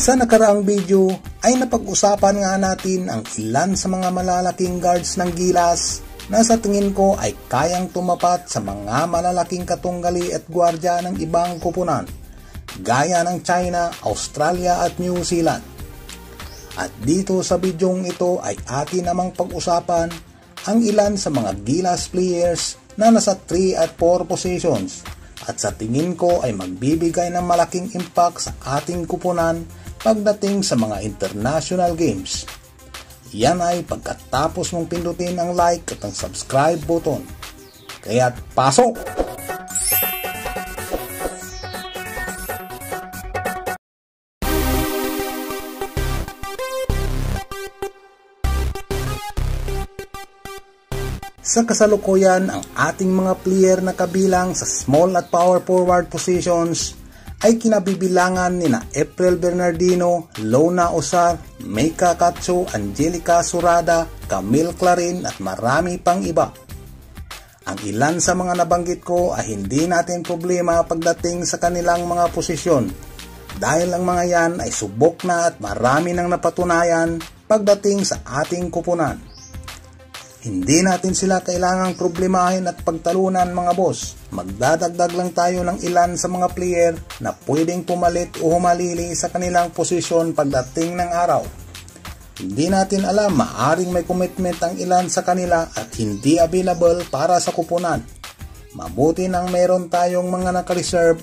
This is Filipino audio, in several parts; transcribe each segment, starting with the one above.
Sa nakaraang video ay napag-usapan nga natin ang ilan sa mga malalaking guards ng Gilas na sa tingin ko ay kayang tumapat sa mga malalaking katunggali at gwardya ng ibang koponan, gaya ng China, Australia at New Zealand. At dito sa bidyong ito ay atin namang pag-usapan ang ilan sa mga Gilas players na nasa 3 at 4 positions at sa tingin ko ay magbibigay ng malaking impact sa ating koponan pagdating sa mga international games. Yan ay pagkatapos mong pindutin ang like at ang subscribe button. Kaya't pasok! Sa kasalukuyan, ang ating mga player na kabilang sa small at power forward positions ay kinabibilangan nina April Bernardino, Lona Osar, Meika Katsu, Angelica Surada, Camille Clarin at marami pang iba. Ang ilan sa mga nabanggit ko ay hindi natin problema pagdating sa kanilang mga posisyon dahil ang mga yan ay subok na at marami nang napatunayan pagdating sa ating koponan. Hindi natin sila kailangang problemahin at pagtalunan mga boss. Magdadagdag lang tayo ng ilan sa mga player na pwedeng pumalit o humalili sa kanilang posisyon pagdating ng araw. Hindi natin alam, maaring may commitment ang ilan sa kanila at hindi available para sa kupunan. Mabuti nang meron tayong mga naka-reserve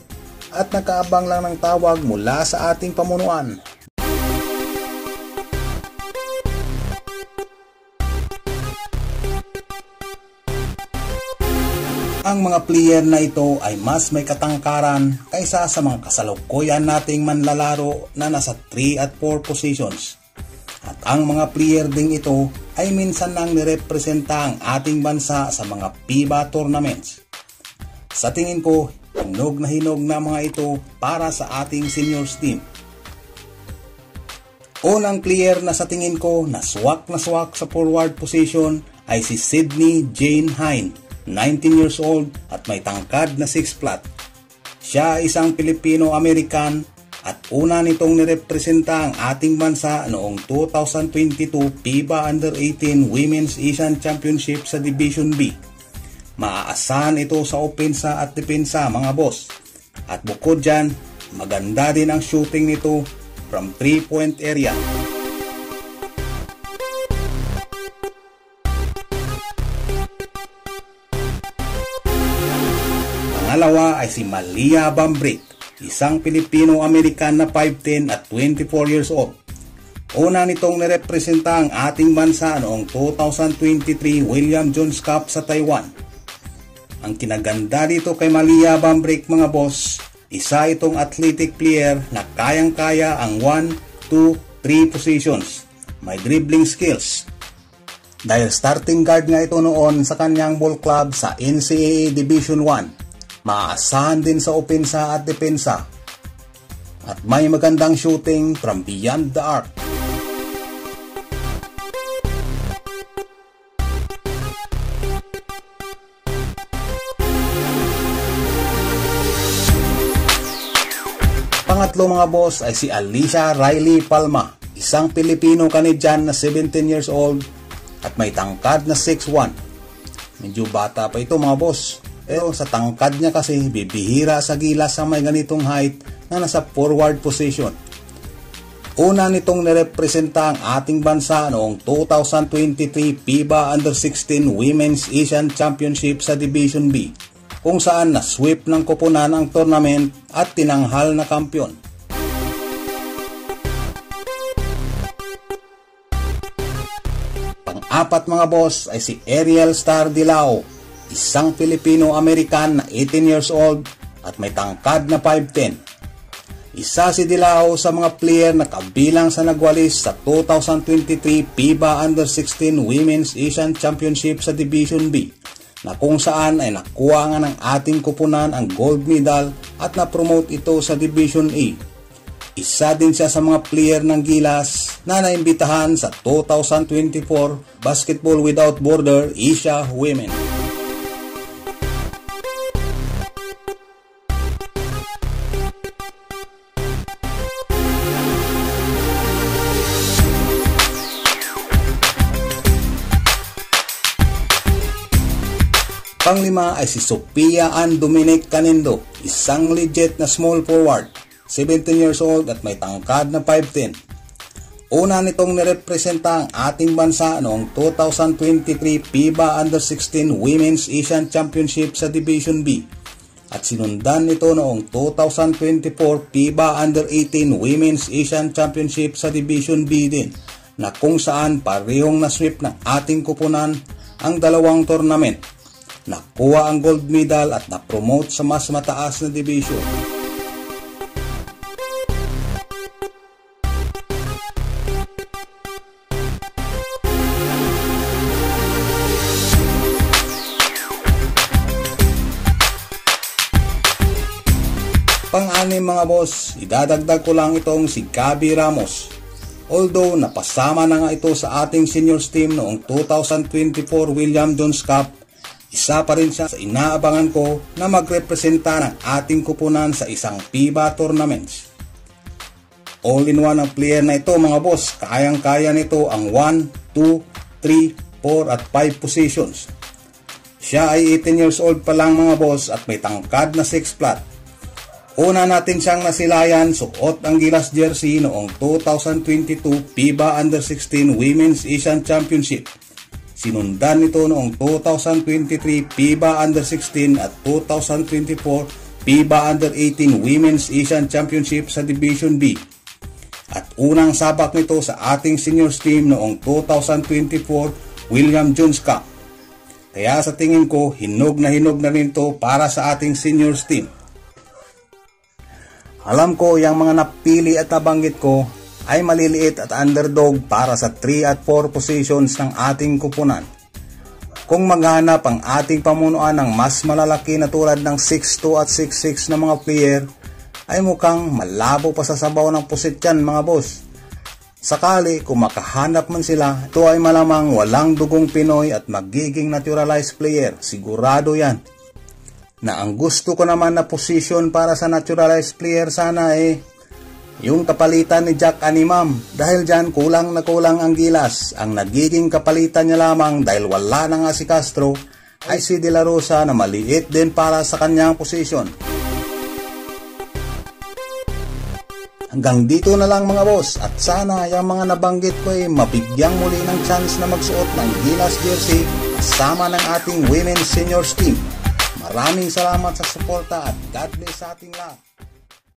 at nakaabang lang ng tawag mula sa ating pamunuan. Ang mga player na ito ay mas may katangkaran kaysa sa mga kasalukuyan nating manlalaro na nasa 3 at 4 positions. At ang mga player ding ito ay minsan nang nirepresenta ang ating bansa sa mga FIBA tournaments. Sa tingin ko, hinog na mga ito para sa ating seniors team. Unang player na sa tingin ko na swak sa forward position ay si Sydney Jane Hine. 19 years old at may tangkad na 6 flat. Siya ay isang Pilipino-American at una nitong nirepresenta ang ating bansa noong 2022 FIBA Under-18 Women's Asian Championship sa Division B. Maaasahan ito sa opensa at depensa mga boss. At bukod dyan, maganda din ang shooting nito from 3-point area. Pangalawa ay si Malia Bambrick, isang Pilipino-American na 5'10 at 24 years old. Una nitong nirepresenta ang ating bansa noong 2023 William Jones Cup sa Taiwan. Ang kinaganda dito kay Malia Bambrick mga boss, isa itong athletic player na kayang-kaya ang 1, 2, 3 positions. May dribbling skills. Dahil starting guard nga ito noon sa kanyang ball club sa NCAA Division 1. Maasahan din sa opensa at depensa. At may magandang shooting from beyond the arc. Pangatlo mga boss ay si Alicia Riley Palma, isang Pilipino-Canadian na 17 years old at may tangkad na 6'1". Medyo bata pa ito mga boss. Pero sa tangkad niya kasi bibihira sa Gilas sa may ganitong height na nasa forward position. Una nitong nirepresenta ang ating bansa noong 2023 FIBA Under-16 Women's Asian Championship sa Division B, kung saan na-sweep ng koponan ang tournament at tinanghal na kampiyon. Pang-apat mga boss ay si Ariel Star Dilao, isang Filipino-American na 18 years old at may tangkad na 5'10". Isa si Dilao sa mga player na kabilang sa nagwalis sa 2023 FIBA Under-16 Women's Asian Championship sa Division B, na kung saan ay nakuha nga ng ating koponan ang gold medal at na-promote ito sa Division A. Isa din siya sa mga player ng Gilas na naimbitahan sa 2024 Basketball Without Border Asia Women. Panglima ay si Sophia Ann Dominic Canindo, isang legit na small forward, 17 years old at may tangkad na 5'10". Una nitong nirepresenta ang ating bansa noong 2023 FIBA Under-16 Women's Asian Championship sa Division B at sinundan nito noong 2024 FIBA Under-18 Women's Asian Championship sa Division B din, na kung saan parehong na-sweep ng ating kupunan ang dalawang tournament. Nakuha ang gold medal at na-promote sa mas mataas na division. Pang-anim mga boss, idadagdag ko lang itong si Gabby Ramos. Although napasama na nga ito sa ating seniors team noong 2024 William Jones Cup, isa pa rin siya sa inaabangan ko na magrepresenta ng ating kupunan sa isang FIBA tournaments. All-in-one ang player na ito mga boss, kayang-kaya nito ang 1, 2, 3, 4 at 5 positions. Siya ay 18 years old pa lang mga boss at may tangkad na 6 flat. Una natin siyang nasilayan suot ang gilas jersey noong 2022 FIBA Under-16 Women's Asian Championship. Sinundan nito noong 2023 FIBA Under-16 at 2024 FIBA Under-18 Women's Asian Championship sa Division B. At unang sabak nito sa ating seniors team noong 2024 William Jones Cup. Kaya sa tingin ko, hinog na rin ito para sa ating seniors team. Alam ko yung mga napili at nabanggit ko ay maliliit at underdog para sa 3 at 4 positions ng ating kupunan. Kung maghanap ang ating pamunuan ng mas malalaki na tulad ng 6'2 at 6'6 na mga player, ay mukhang malabo pa sa sabaw ng pusit yan mga boss. Sakali kung makahanap man sila, ito ay malamang walang dugong Pinoy at magiging naturalized player, sigurado yan. Na ang gusto ko naman na position para sa naturalized player sana yung kapalitan ni Jack Animam, dahil dyan kulang na kulang ang gilas. Ang nagiging kapalitan niya lamang dahil wala na nga si Castro ay si De La Rosa na maliit din para sa kanyang position. Hanggang dito na lang mga boss, at sana yung mga nabanggit ko ay mabigyang muli ng chance na magsuot ng gilas jersey kasama ng ating women's seniors team. Maraming salamat sa suporta at God bless sa ating lahat.